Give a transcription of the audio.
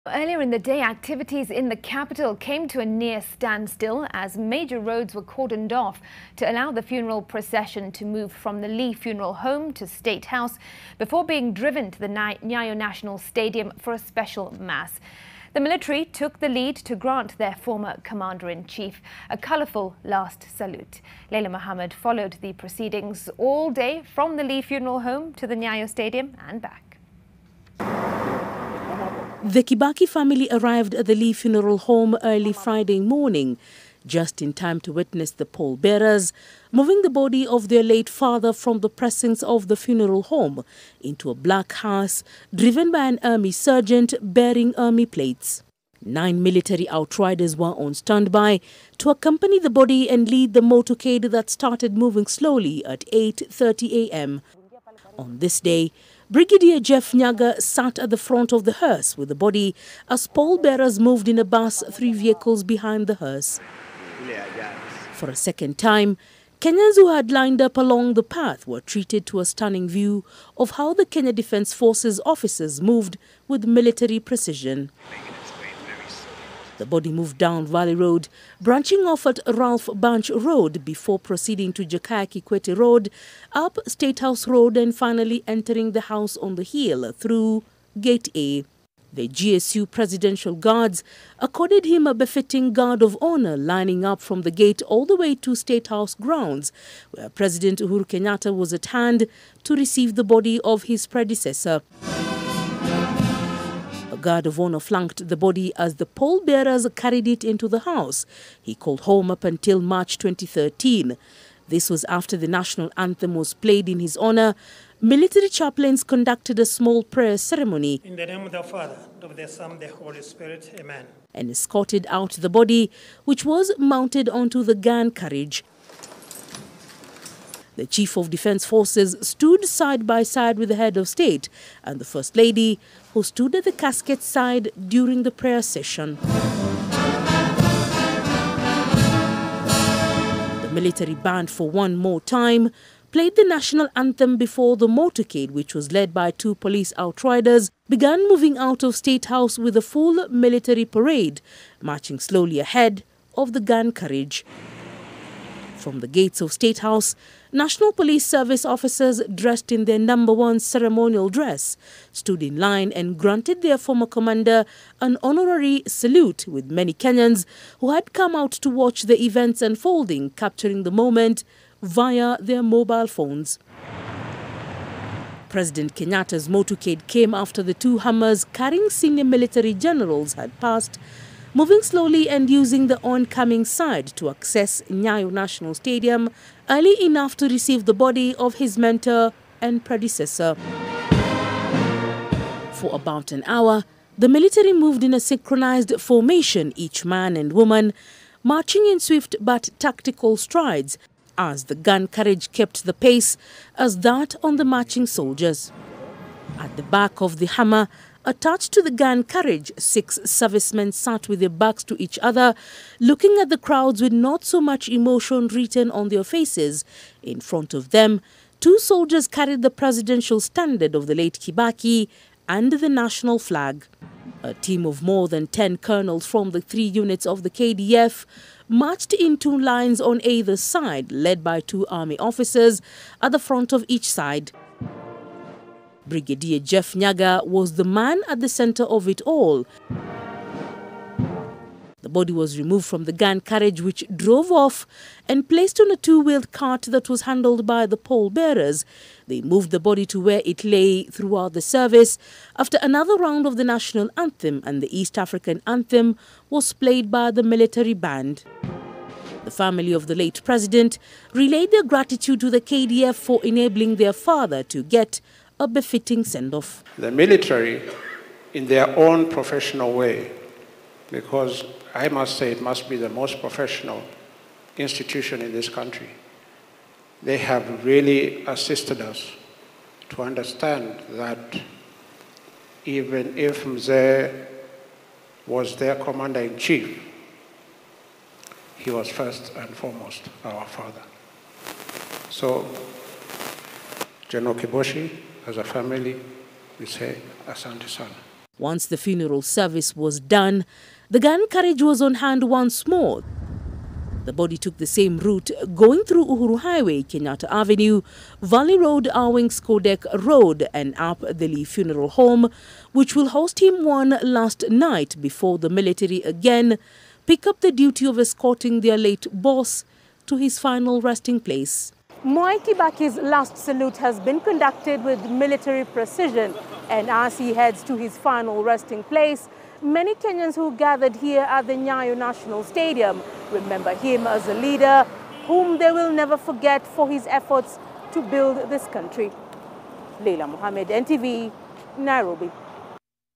Earlier in the day, activities in the capital came to a near standstill as major roads were cordoned off to allow the funeral procession to move from the Lee Funeral Home to State House before being driven to the Nyayo National Stadium for a special mass. The military took the lead to grant their former commander-in-chief a colourful last salute. Leila Mohammed followed the proceedings all day from the Lee Funeral Home to the Nyayo Stadium and back. The Kibaki family arrived at the Lee Funeral Home early Friday morning, just in time to witness the pallbearers moving the body of their late father from the precincts of the funeral home into a black hearse driven by an army sergeant bearing army plates. 9 military outriders were on standby to accompany the body and lead the motorcade that started moving slowly at 8:30 a.m. On this day, Brigadier Jeff Nyaga sat at the front of the hearse with the body as pallbearers moved in a bus 3 vehicles behind the hearse. For a second time, Kenyans who had lined up along the path were treated to a stunning view of how the Kenya Defence Forces officers moved with military precision. The body moved down Valley Road, branching off at Ralph Bunch Road before proceeding to Jakaya Kikwete Road, up State House Road and finally entering the house on the hill through Gate A. The GSU Presidential Guards accorded him a befitting guard of honor, lining up from the gate all the way to State House grounds, where President Uhuru Kenyatta was at hand to receive the body of his predecessor. A guard of honor flanked the body as the pallbearers carried it into the house he called home up until March 2013. This was after the national anthem was played in his honor. Military chaplains conducted a small prayer ceremony. In the name of the Father, of the Son, the Holy Spirit, Amen. And escorted out the body, which was mounted onto the gun carriage. The Chief of Defence Forces stood side by side with the head of state and the First Lady, who stood at the casket side during the prayer session. The military band, for one more time, played the national anthem before the motorcade, which was led by 2 police outriders, began moving out of State House with a full military parade, marching slowly ahead of the gun carriage. From the gates of State House, National Police Service officers dressed in their #1 ceremonial dress stood in line and granted their former commander an honorary salute, with many Kenyans who had come out to watch the events unfolding capturing the moment via their mobile phones. President Kenyatta's motorcade came after the 2 Hummers carrying senior military generals had passed, moving slowly and using the oncoming side to access Nyayo National Stadium early enough to receive the body of his mentor and predecessor. For about an hour, the military moved in a synchronized formation, each man and woman marching in swift but tactical strides, as the gun carriage kept the pace as that on the marching soldiers. At the back of the Hummer, attached to the gun carriage, 6 servicemen sat with their backs to each other, looking at the crowds with not so much emotion written on their faces. In front of them, 2 soldiers carried the presidential standard of the late Kibaki and the national flag. A team of more than 10 colonels from the 3 units of the KDF marched in 2 lines on either side, led by 2 army officers at the front of each side. Brigadier Jeff Nyaga was the man at the center of it all. The body was removed from the gun carriage, which drove off, and placed on a 2-wheeled cart that was handled by the pallbearers. They moved the body to where it lay throughout the service after another round of the national anthem and the East African anthem was played by the military band. The family of the late president relayed their gratitude to the KDF for enabling their father to get a befitting send-off. The military, in their own professional way, because I must say it must be the most professional institution in this country, they have really assisted us to understand that even if Mzee was their commander-in-chief, he was first and foremost our father. So, General Kiboshi, as a family, we say, asante sana. Once the funeral service was done, the gun carriage was on hand once more. The body took the same route, going through Uhuru Highway, Kenyatta Avenue, Valley Road, Awings Kodek Road, and up the Lee Funeral Home, which will host him one last night before the military again pick up the duty of escorting their late boss to his final resting place. Mwai Kibaki's last salute has been conducted with military precision, and as he heads to his final resting place, many Kenyans who gathered here at the Nyayo National Stadium remember him as a leader whom they will never forget for his efforts to build this country. Leila Mohammed, NTV, Nairobi.